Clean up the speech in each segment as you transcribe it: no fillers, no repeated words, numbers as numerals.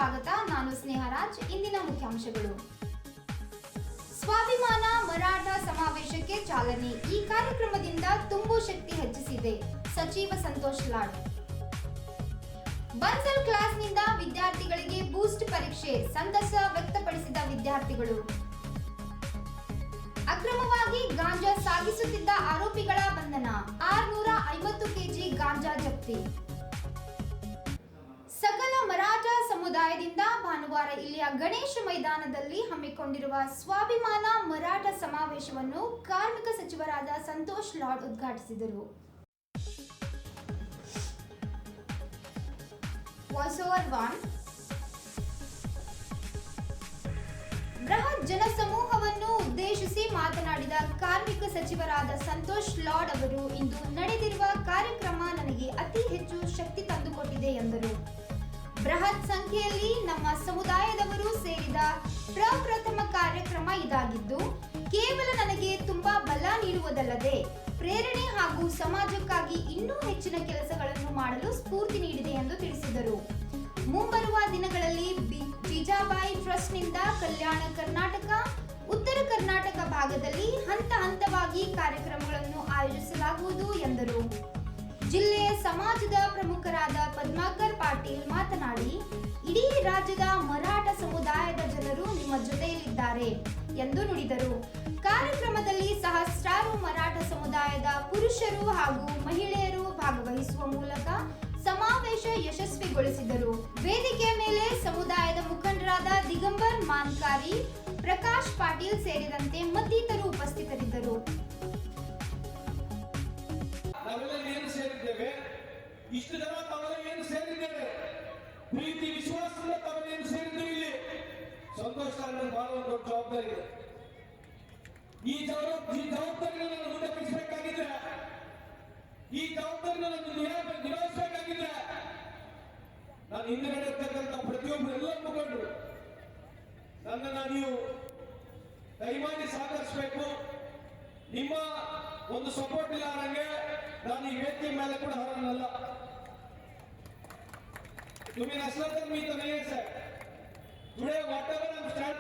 ಸ್ವಾಗತ. ನಾನು ಸ್ನೇಹರಾಜ್. ಇಂದಿನ ಮುಖ್ಯಾಂಶಗಳು. ಸ್ವಾಭಿಮಾನ ಮರಾಠ ಸಮಾವೇಶಕ್ಕೆ ಚಾಲನೆ. ಈ ಕಾರ್ಯಕ್ರಮದಿಂದ ತುಂಬು ಶಕ್ತಿ ಹೆಚ್ಚಿಸಿದೆ ಸಚಿವ ಸಂತೋಷ್ ಲಾಡ್. ಬನ್ಸಲ್ ಕ್ಲಾಸ್ನಿಂದ ವಿದ್ಯಾರ್ಥಿಗಳಿಗೆ ಬೂಸ್ಟ್ ಪರೀಕ್ಷೆ, ಸಂತಸ ವ್ಯಕ್ತಪಡಿಸಿದ ವಿದ್ಯಾರ್ಥಿಗಳು. ಅಕ್ರಮವಾಗಿ ಗಾಂಜಾ ಸಾಗಿಸುತ್ತಿದ್ದ ಆರೋಪಿಗಳ ಬಂಧನ, 650 ಕೆಜಿ ಗಾಂಜಾ ಜಪ್ತಿ. ಸಕಲ ಮರಾಠ ಸಮುದಾಯದಿಂದ ಭಾನುವಾರ ಇಲ್ಲಿಯ ಗಣೇಶ ಮೈದಾನದಲ್ಲಿ ಹಮ್ಮಿಕೊಂಡಿರುವ ಸ್ವಾಭಿಮಾನ ಮರಾಠ ಸಮಾವೇಶವನ್ನು ಕಾರ್ಮಿಕ ಸಚಿವರಾದ ಸಂತೋಷ್ ಲಾಡ್ ಉದ್ಘಾಟಿಸಿದರು. ಬೃಹತ್ ಜನಸಮೂಹವನ್ನು ಉದ್ದೇಶಿಸಿ ಮಾತನಾಡಿದ ಕಾರ್ಮಿಕ ಸಚಿವರಾದ ಸಂತೋಷ್ ಲಾಡ್ ಅವರು, ಇಂದು ನಡೆದಿರುವ ಕಾರ್ಯಕ್ರಮ ನನಗೆ ಅತಿ ಹೆಚ್ಚು ಶಕ್ತಿ ತಂದುಕೊಟ್ಟಿದೆ ಎಂದರು. ಬೃಹತ್ ಸಂಖ್ಯೆಯಲ್ಲಿ ನಮ್ಮ ಸಮುದಾಯದವರು ಸೇರಿದ ಪ್ರಪ್ರಥಮ ಕಾರ್ಯಕ್ರಮ ಇದಾಗಿದ್ದು, ಕೇವಲ ನನಗೆ ತುಂಬಾ ಬಲ ನೀಡುವುದಲ್ಲದೆ ಪ್ರೇರಣೆ ಹಾಗೂ ಸಮಾಜಕ್ಕಾಗಿ ಇನ್ನೂ ಹೆಚ್ಚಿನ ಕೆಲಸಗಳನ್ನು ಮಾಡಲು ಸ್ಫೂರ್ತಿ ನೀಡಿದೆ ಎಂದು ತಿಳಿಸಿದರು. ಮುಂಬರುವ ದಿನಗಳಲ್ಲಿ ಜೀಜಾಬಾಯಿ ಟ್ರಸ್ಟ್ನಿಂದ ಕಲ್ಯಾಣ ಕರ್ನಾಟಕ, ಉತ್ತರ ಕರ್ನಾಟಕ ಭಾಗದಲ್ಲಿ ಹಂತ ಹಂತವಾಗಿ ಕಾರ್ಯಕ್ರಮಗಳನ್ನು ಆಯೋಜಿಸಲಾಗುವುದು ಎಂದರು. ಜಿಲ್ಲೆಯ ಸಮಾಜದ ಪ್ರಮುಖರಾದ ಪದ್ಮಾಕರ್ ಪಾಟೀಲ್ ಮಾತನಾಡಿ, ಇಡೀ ರಾಜ್ಯದ ಮರಾಠ ಸಮುದಾಯದ ಜನರು ನಿಮ್ಮ ಜೊತೆಯಲ್ಲಿದ್ದಾರೆ ಎಂದು ನುಡಿದರು. ಕಾರ್ಯಕ್ರಮದಲ್ಲಿ ಸಹಸ್ರಾರು ಮರಾಠ ಸಮುದಾಯದ ಪುರುಷರು ಹಾಗೂ ಮಹಿಳೆಯರು ಭಾಗವಹಿಸುವ ಮೂಲಕ ಸಮಾವೇಶ ಯಶಸ್ವಿಗೊಳಿಸಿದರು. ವೇದಿಕೆಯ ಮೇಲೆ ಸಮುದಾಯದ ಮುಖಂಡರಾದ ದಿಗಂಬರ್ ಮಾನ್ಕಾರಿ, ಪ್ರಕಾಶ್ ಪಾಟೀಲ್ ಸೇರಿದಂತೆ ಮತ್ತಿತರರು ಉಪಸ್ಥಿತರಿದ್ದರು. ಇಷ್ಟು ಜನ ತಾವೆಲ್ಲ ಸೇರಿದ್ದೇವೆ, ಪ್ರೀತಿ ವಿಶ್ವಾಸದಿಂದ ತಾವೆಲ್ಲ ಸೇರಿದ್ದೇವೆ. ಇಲ್ಲಿ ಸಂತೋಷ ಬಹಳ ಒಂದು ದೊಡ್ಡ ಜವಾಬ್ದಾರಿ ಇದೆ. ಈ ಜವಾಬ್ದಾರಿಗಳನ್ನು ಮುಂದೆ ಬಿಡಿಸಬೇಕಾಗಿದ್ರೆ, ಈ ಜವಾಬ್ದಾರಿಗಳನ್ನು ನಿಭಾಯಿಸಬೇಕಾಗಿದ್ರೆ ನಾನು ಹಿಂದುಗಡೆ ಇರ್ತಕ್ಕಂಥ ಪ್ರತಿಯೊಬ್ಬರು ಎಲ್ಲ ಮುಖಂಡರು ನನ್ನನ್ನು ನೀವು ದಯಮಾಡಿ ಸಹಕರಿಸಬೇಕು. ನಿಮ್ಮ ಒಂದು ಸಪೋರ್ಟ್ ಇಲ್ಲ ನನಗೆ ನಾನು ಈ ವೇದಿಕೆ ಮೇಲೆ ಕೂಡ ಹರನಲ್ಲ. तुम्ही नसला तर मी तर नाही साहेब. पुढे whatever I'm start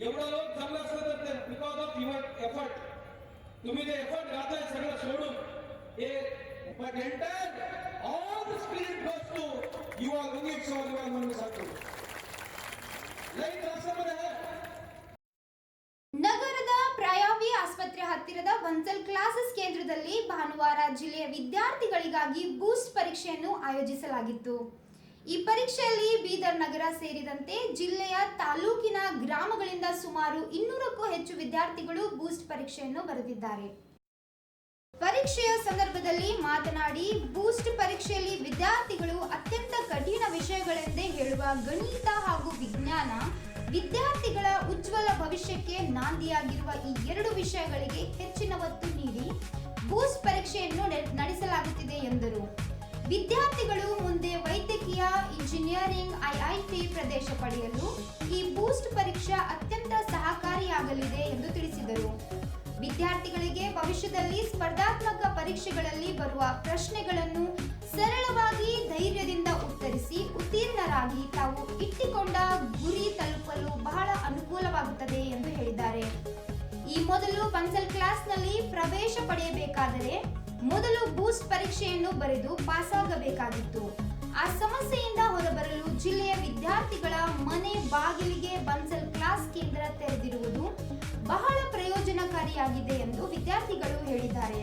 एवढा लोक जमला असलं तर ते बिकॉज ऑफ युअर एफर्ट तुम्ही ते एफर्ट घातलाय सगळं सोडून हे but entire all the spirit goes to you are winging so you are म्हणून सांगतो ಲೈಟ್ ರಾಷ್ಟ್ರಪತಿ ನಗರದ ಪ್ರಾಯಾವಿ ಆಸ್ಪತ್ರೆ ಹತ್ತಿರದ ಬನ್ಸಲ್ ಕ್ಲಾಸಸ್ ಕೇಂದ್ರದಲ್ಲಿ ಭಾನುವಾರ ಜಿಲ್ಲೆಯ ವಿದ್ಯಾರ್ಥಿಗಳಿಗಾಗಿ ಬೂಸ್ಟ್ ಪರೀಕ್ಷೆಯನ್ನು ಆಯೋಜಿಸಲಾಗಿತ್ತು. ಈ ಪರೀಕ್ಷೆಯಲ್ಲಿ ಬೀದರ್ ನಗರ ಸೇರಿದಂತೆ ಜಿಲ್ಲೆಯ ತಾಲೂಕಿನ ಗ್ರಾಮಗಳಿಂದ ಸುಮಾರು 200ಕ್ಕೂ ಹೆಚ್ಚು ವಿದ್ಯಾರ್ಥಿಗಳು ಬೂಸ್ಟ್ ಪರೀಕ್ಷೆಯನ್ನು ಬರೆದಿದ್ದಾರೆ. ಪರೀಕ್ಷೆಯ ಸಂದರ್ಭದಲ್ಲಿ ಮಾತನಾಡಿ, ಬೂಸ್ಟ್ ಪರೀಕ್ಷೆಯಲ್ಲಿ ವಿದ್ಯಾರ್ಥಿಗಳು ಅತ್ಯಂತ ಕಠಿಣ ವಿಷಯಗಳೆಂದೇ ಹೇಳುವ ಗಣಿತ ಹಾಗೂ ವಿಜ್ಞಾನ ವಿದ್ಯಾರ್ಥಿಗಳ ಉಜ್ವಲ ಭವಿಷ್ಯಕ್ಕೆ ನಾಂದಿಯಾಗಿರುವ ಈ 2 ವಿಷಯಗಳಿಗೆ ಹೆಚ್ಚಿನ ಒತ್ತು ನೀಡಿ ಬೂಸ್ಟ್ ಪರೀಕ್ಷೆಯನ್ನು ನಡೆಸಲಾಗುತ್ತಿದೆ ಎಂದರು. ವಿದ್ಯಾರ್ಥಿಗಳು ಮುಂದೆ ವೈದ್ಯಕೀಯ, ಇಂಜಿನಿಯರಿಂಗ್, ಐಐಟಿ ಪ್ರವೇಶ ಪಡೆಯಲು ಈ ಬೂಸ್ಟ್ ಪರೀಕ್ಷೆ ಅತ್ಯಂತ ಸಹಕಾರಿಯಾಗಲಿದೆ ಎಂದು ತಿಳಿಸಿದರು. ವಿದ್ಯಾರ್ಥಿಗಳಿಗೆ ಭವಿಷ್ಯದಲ್ಲಿ ಸ್ಪರ್ಧಾತ್ಮಕ ಪರೀಕ್ಷೆಗಳಲ್ಲಿ ಬರುವ ಪ್ರಶ್ನೆಗಳನ್ನು ಸರಳವಾಗಿ ಧೈರ್ಯದಿಂದ ಉತ್ತರಿಸಿ ಉತ್ತೀರ್ಣರಾಗಿ ತಾವು ಇಟ್ಟುಕೊಂಡ ಗುರಿ ತಲುಪಲು ಬಹಳ ಅನುಕೂಲವಾಗುತ್ತದೆ ಎಂದು ಹೇಳಿದ್ದಾರೆ. ಈ ಮೊದಲು ಬನ್ಸಲ್ ಕ್ಲಾಸ್ನಲ್ಲಿ ಪ್ರವೇಶ ಪಡೆಯಬೇಕಾದರೆ ಮೊದಲು ಬೂಸ್ಟ್ ಪರೀಕ್ಷೆಯನ್ನು ಬರೆದು ಪಾಸಾಗಬೇಕಾಗಿತ್ತು. ಆ ಸಮಸ್ಯೆಯಿಂದ ಹೊರಬರಲು ಜಿಲ್ಲೆಯ ವಿದ್ಯಾರ್ಥಿಗಳ ಮನೆ ಬಾಗಿಲಿಗೆ ಬನ್ಸಲ್ ಕ್ಲಾಸ್ ಕೇಂದ್ರ ತೆರೆದಿರುವುದು ಬಹಳ ಪ್ರಯೋಜನಕಾರಿಯಾಗಿದೆ ಎಂದು ವಿದ್ಯಾರ್ಥಿಗಳು ಹೇಳಿದ್ದಾರೆ.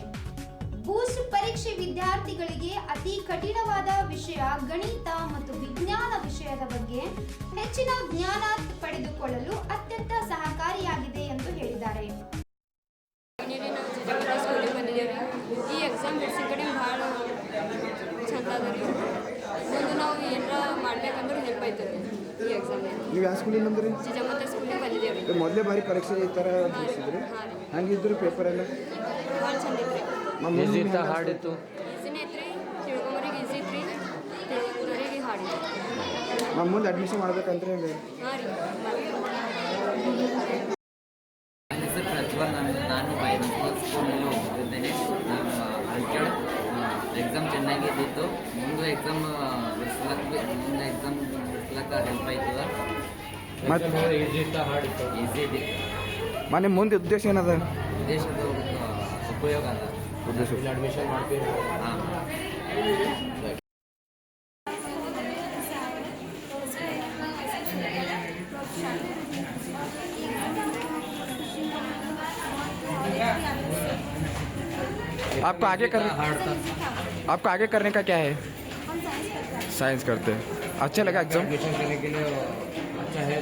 ಬೂಸ್ಟ್ ಪರೀಕ್ಷೆ ವಿದ್ಯಾರ್ಥಿಗಳಿಗೆ ಅತಿ ಕಠಿಣವಾದ ವಿಷಯ ಗಣಿತ ಮತ್ತು ವಿಜ್ಞಾನ ವಿಷಯದ ಬಗ್ಗೆ ಹೆಚ್ಚಿನ ಜ್ಞಾನ ಪಡೆದುಕೊಳ್ಳಲು ಅತ್ಯಂತ ಸಹಕಾರಿಯಾಗಿದೆ ಎಂದು ಹೇಳಿದ್ದಾರೆ. ಈ ಎಕ್ಸಾಮ್ ಬಿಡಿಸಿದ ಕಡೆ ಭಾಳ ಚಂದ ಅದ ರೀ. ಮುಂದೆ ನಾವು ಏನಾರ ಮಾಡ್ಬೇಕಂದ್ರೆ ಹೆಲ್ಪ್ ಆಯ್ತದೆ ಈ ಎಕ್ಸಾಮ್. ನೀವು ಯಾವ ಸ್ಕೂಲಿಂದ ಬಂದ್ರಿ? ಜಿಜಾಮತ ಸ್ಕೂಲಿಗೆ ಬಂದಿದ್ದೇವೆ ರೀ. ಮೊದಲೇ ಬಾರಿ ಪರೀಕ್ಷೆ ಈ ಥರ ಬಿಡಿಸಿದ್ರಿ? ಹಂಗಿದ್ರು ಪೇಪರ್ ಎಲ್ಲ ಭಾಳ ಚಂದ ಇತ್ತು ರೀ. ಈಸಿ ಇತ್ತು ಹಾರ್ಡ್ ಇತ್ತು? ಈಸಿನೇ ಐತ್ರಿ, ತಿಳ್ಕೊಂಬರಿಗೆ ಈಸಿ ಐತ್ರಿ, ತಿಳ್ಕೊಂಬರಿಗೆ ಹಾರ್ಡ್ ಇತ್ತು. ಮುಂದೆ ಅಡ್ಮಿಷನ್ ಮಾಡ್ಬೇಕಂದ್ರೆ ಹಾಂ ರೀ. ಪ್ರಜ್ವಲ್, ನಾನು ಸ್ಕೂಲಲ್ಲಿ ಹೋಗ್ತಿದ್ದೇನೆ. ನಾನು ಎಕ್ಸಾಮ್ ಚೆನ್ನಾಗಿದ್ದಿತ್ತು. ಮುಂದೆ ಮುಂದೆ ಎಕ್ಸಾಮ್ ಮುಂದೆ ಎಕ್ಸಾಮ್ ಬಿಡಿಸ್ಲಕ್ಕ ಹೆಲ್ಪ್ ಆಯ್ತದ. ಮತ್ತು ಈಸಿ ಐತಿ. ನಿಮ್ಮ ಮುಂದೆ ಉದ್ದೇಶ ಏನದ? ದೇಶದ ಉಪಯೋಗ ಅದ. ಉದ್ದೇಶ ಅಡ್ಮಿಷನ್ ಮಾಡ್ತೀವಿ. ಹಾಂ. आपको आगे करने का क्या है? हम साइंस करते हैं। साइंस करते हैं। अच्छा लगा एग्जाम? एडमिशन करने के लिए अच्छा है.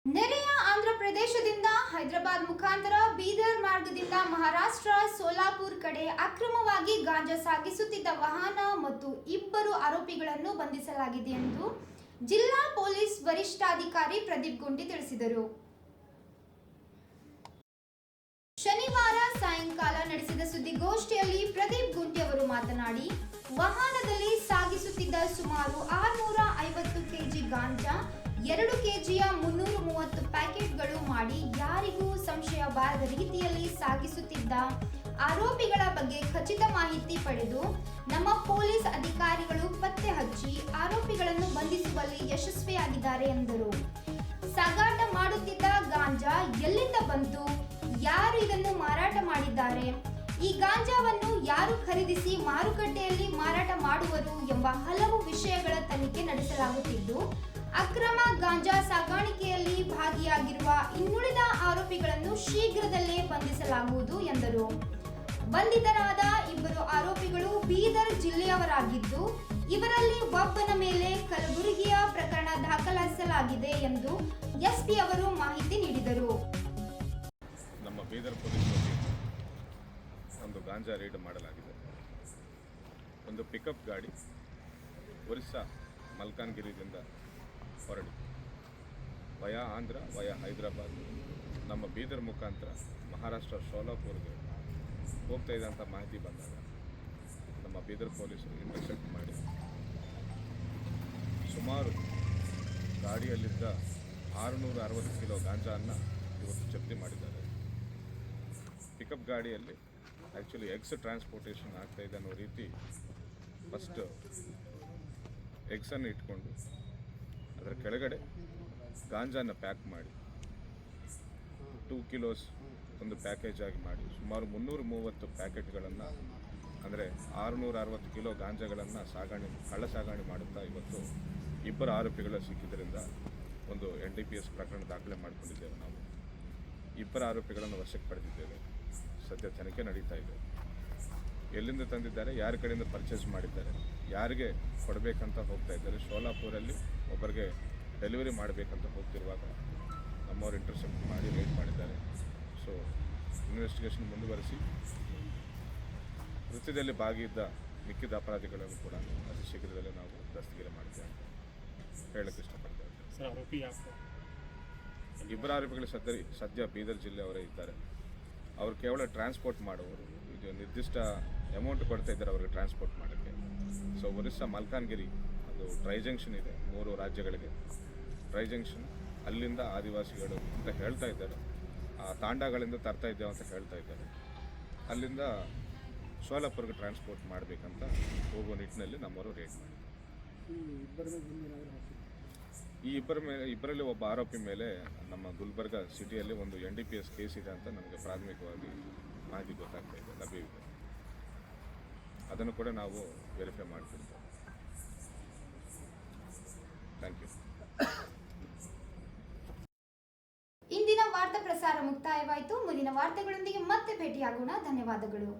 ನೆರೆಯ ಆಂಧ್ರ ಪ್ರದೇಶದಿಂದ ಹೈದರಾಬಾದ್ ಮುಖಾಂತರ ಬೀದರ್ ಮಾರ್ಗದಿಂದ ಮಹಾರಾಷ್ಟ್ರ ಸೋಲಾಪುರ್ ಕಡೆ ಅಕ್ರಮವಾಗಿ ಗಾಂಜಾ ಸಾಗಿಸುತ್ತಿದ್ದ ವಾಹನ ಮತ್ತು 2 ಆರೋಪಿಗಳನ್ನು ಬಂಧಿಸಲಾಗಿದೆ ಎಂದು ಜಿಲ್ಲಾ ಪೊಲೀಸ್ ವರಿಷ್ಠಾಧಿಕಾರಿ ಪ್ರದೀಪ್ ಗುಂಡಿ ತಿಳಿಸಿದರು. ಶನಿವಾರ ಸಾಯಂಕಾಲ ನಡೆಸಿದ ಸುದ್ದಿಗೋಷ್ಠಿಯಲ್ಲಿ ಪ್ರದೀಪ್ ಗುಂಡಿ ಅವರು ಮಾತನಾಡಿ, ವಾಹನದಲ್ಲಿ ಸಾಗಿಸುತ್ತಿದ್ದ ಸುಮಾರು 650 ಕೆಜಿ ಗಾಂಜಾ, 2 ಕೆಜಿಯ 330 ಪ್ಯಾಕೆಟ್ಗಳು ಮಾಡಿ ಯಾರಿಗೂ ಸಂಶಯ ಬಾರದ ರೀತಿಯಲ್ಲಿ ಸಾಗಿಸುತ್ತಿದ್ದ ಆರೋಪಿಗಳ ಬಗ್ಗೆ ಖಚಿತ ಮಾಹಿತಿ ಪಡೆದು ನಮ್ಮ ಪೊಲೀಸ್ ಅಧಿಕಾರಿಗಳು ಪತ್ತೆ ಹಚ್ಚಿ ಆರೋಪಿಗಳನ್ನು ಬಂಧಿಸುವಲ್ಲಿ ಯಶಸ್ವಿಯಾಗಿದ್ದಾರೆ ಎಂದರು. ಸಾಗಾಟ ಮಾಡುತ್ತಿದ್ದ ಗಾಂಜಾ ಎಲ್ಲಿಂದ ಬಂತು, ಯಾರು ಇದನ್ನು ಮಾರಾಟ ಮಾಡಿದ್ದಾರೆ, ಈ ಗಾಂಜಾವನ್ನು ಯಾರು ಖರೀದಿಸಿ ಮಾರುಕಟ್ಟೆಯಲ್ಲಿ ಮಾರಾಟ ಮಾಡುವರು ಎಂಬ ಹಲವು ವಿಷಯಗಳ ತನಿಖೆ ನಡೆಸಲಾಗುತ್ತಿದ್ದು, ಅಕ್ರಮ ಗಾಂಜಾ ಸಾಗಾಣಿಕೆಯಲ್ಲಿ ಭಾಗಿಯಾಗಿರುವ ಇನ್ನುಳಿದ ಆರೋಪಿಗಳನ್ನು ಶೀಘ್ರದಲ್ಲೇ ಬಂಧಿಸಲಾಗುವುದು ಎಂದರು. ಬಂಧಿತರಾದ 2 ಆರೋಪಿಗಳು ಬೀದರ್ ಜಿಲ್ಲೆಯವರಾಗಿದ್ದು, ಇವರಲ್ಲಿ ಒಬ್ಬನ ಮೇಲೆ ಕಲಬುರಗಿಯ ಪ್ರಕರಣ ದಾಖಲಿಸಲಾಗಿದೆ ಎಂದು ಎಸ್ಪಿ ಅವರು ಮಾಹಿತಿ ನೀಡಿದರು. ನಮ್ಮ ಬೀದರ್ ಪೊಲೀಸ್ ವತಿಯಿಂದ ಒಂದು ಗಾಂಜಾ ರೈಡ್ ಮಾಡಲಾಗಿದೆ. ಒಂದು ಪಿಕಪ್ ಗಾಡಿ ಒರಿಸ್ಸಾ ಮಲ್ಕಾನ್ಗಿರಿಯಿಂದ ಹೊರಡಿ ವಯಾ ಆಂಧ್ರ ವಯಾ ಹೈದರಾಬಾದ್ ನಮ್ಮ ಬೀದರ್ ಮುಖಾಂತರ ಮಹಾರಾಷ್ಟ್ರ ಸೋಲಾಪುರ್ಗೆ ಹೋಗ್ತಾ ಇದ್ದಂಥ ಮಾಹಿತಿ ಬಂದಾಗ ನಮ್ಮ ಬೀದರ್ ಪೊಲೀಸರು ಇಂಟರ್ಸೆಪ್ಟ್ ಮಾಡಿ ಸುಮಾರು ಗಾಡಿಯಲ್ಲಿದ್ದ 660 ಕಿಲೋ ಗಾಂಜಾವನ್ನು ಇವತ್ತು ಜಪ್ತಿ ಮಾಡಿದ್ದಾರೆ. ಪಿಕಪ್ ಗಾಡಿಯಲ್ಲಿ ಆ್ಯಕ್ಚುಲಿ ಎಗ್ಸ್ ಟ್ರಾನ್ಸ್ಪೋರ್ಟೇಷನ್ ಆಗ್ತಾಯಿದೆ ಅನ್ನೋ ರೀತಿ ಫಸ್ಟ್ ಎಗ್ಸನ್ನು ಇಟ್ಕೊಂಡು ಅದರ ಕೆಳಗಡೆ ಗಾಂಜಾನ ಪ್ಯಾಕ್ ಮಾಡಿ 2 ಕಿಲೋಸ್ ಒಂದು ಪ್ಯಾಕೇಜ್ ಆಗಿ ಮಾಡಿ ಸುಮಾರು 330 ಪ್ಯಾಕೆಟ್ಗಳನ್ನು ಅಂದರೆ 660 ಕಿಲೋ ಗಾಂಜಾಗಳನ್ನು ಕಳ್ಳ ಸಾಗಣೆ ಮಾಡುತ್ತಾ ಇವತ್ತು 2 ಆರೋಪಿಗಳು ಸಿಕ್ಕಿದ್ದರಿಂದ ಒಂದು NDPS ಪ್ರಕರಣ ದಾಖಲೆ ಮಾಡಿಕೊಂಡಿದ್ದೇವೆ. ನಾವು 2 ಆರೋಪಿಗಳನ್ನು ವಶಕ್ಕೆ ಪಡೆದಿದ್ದೇವೆ. ಸದ್ಯ ತನಿಖೆ ನಡೀತಾ ಇದೆ. ಎಲ್ಲಿಂದ ತಂದಿದ್ದಾರೆ, ಯಾರ ಕಡೆಯಿಂದ ಪರ್ಚೇಸ್ ಮಾಡಿದ್ದಾರೆ, ಯಾರಿಗೆ ಕೊಡಬೇಕಂತ ಹೋಗ್ತಾ ಇದ್ದಾರೆ. ಸೋಲಾಪುರಲ್ಲಿ ಒಬ್ಬರಿಗೆ ಡೆಲಿವರಿ ಮಾಡಬೇಕಂತ ಹೋಗ್ತಿರುವಾಗ ನಮ್ಮವರು ಇಂಟರ್ಸೆಪ್ಟ್ ಮಾಡಿ ರೇಡ್ ಮಾಡಿದ್ದಾರೆ. ಸೊ ಇನ್ವೆಸ್ಟಿಗೇಷನ್ ಮುಂದುವರಿಸಿ ಕೃತ್ಯದಲ್ಲಿ ಭಾಗಿಯಿದ್ದ ಮಿಕ್ಕಿದ ಅಪರಾಧಿಗಳನ್ನು ಕೂಡ ಅತಿ ಶೀಘ್ರದಲ್ಲೇ ನಾವು ದಸ್ತಗಿರಿ ಮಾಡ್ತೇವೆ ಹೇಳಕ್ಕೆ ಇಷ್ಟಪಡ್ತೇವೆ. 2 ಆರೋಪಿಗಳು ಸದ್ಯ ಬೀದರ್ ಜಿಲ್ಲೆಯವರೇ ಇದ್ದಾರೆ. ಅವರು ಕೇವಲ ಟ್ರಾನ್ಸ್ಪೋರ್ಟ್ ಮಾಡುವವರು. ಇದು ನಿರ್ದಿಷ್ಟ ಅಮೌಂಟ್ ಕೊಡ್ತಾ ಇದ್ದಾರೆ ಅವ್ರಿಗೆ ಟ್ರಾನ್ಸ್ಪೋರ್ಟ್ ಮಾಡೋಕ್ಕೆ. ಸೊ ಒರಿಸ್ಸಾ ಮಲ್ಕಾನ್ಗಿರಿ ಅದು ಟ್ರೈ ಜಂಕ್ಷನ್ ಇದೆ 3 ರಾಜ್ಯಗಳಿಗೆ. ಟ್ರೈ ಜಂಕ್ಷನ್ ಅಲ್ಲಿಂದ ಆದಿವಾಸಿಗಳು ಅಂತ ಹೇಳ್ತಾ ಇದ್ದಾರೆ, ಆ ತಾಂಡಗಳಿಂದ ತರ್ತಾ ಇದ್ದೇವೆ ಅಂತ ಹೇಳ್ತಾ ಇದ್ದಾರೆ. ಅಲ್ಲಿಂದ ಸೋಲಾಪುರ್ಗೆ ಟ್ರಾನ್ಸ್ಪೋರ್ಟ್ ಮಾಡಬೇಕಂತ ಹೋಗುವ ನಿಟ್ಟಿನಲ್ಲಿ ನಮ್ಮವರು ರೇಟ್ ಮಾಡಿ ಈ ಇಬ್ಬರಲ್ಲಿ ಒಬ್ಬ ಆರೋಪಿ ಮೇಲೆ ನಮ್ಮ ಗುಲ್ಬರ್ಗ ಸಿಟಿಯಲ್ಲಿ ಒಂದು NDPS ಕೇಸ್ ಇದೆ ಅಂತ ನಮಗೆ ಪ್ರಾಥಮಿಕವಾಗಿ ಮಾಹಿತಿ ಗೊತ್ತಾಗ್ತಾ ಇದೆ, ಲಭ್ಯವಿದೆ. ಅದನ್ನು ಕೂಡ ನಾವು ವೆರಿಫೈ ಮಾಡ್ತಿರ್ತೇವೆ. Thank you. ಇಂದಿನ ವಾರ್ತಾ ಪ್ರಸಾರ ಮುಕ್ತಾಯವಾಯಿತು. ಮುಂದಿನ ವಾರ್ತೆಗಳೊಂದಿಗೆ ಮತ್ತೆ ಭೇಟಿಯಾಗೋಣ. ಧನ್ಯವಾದಗಳು.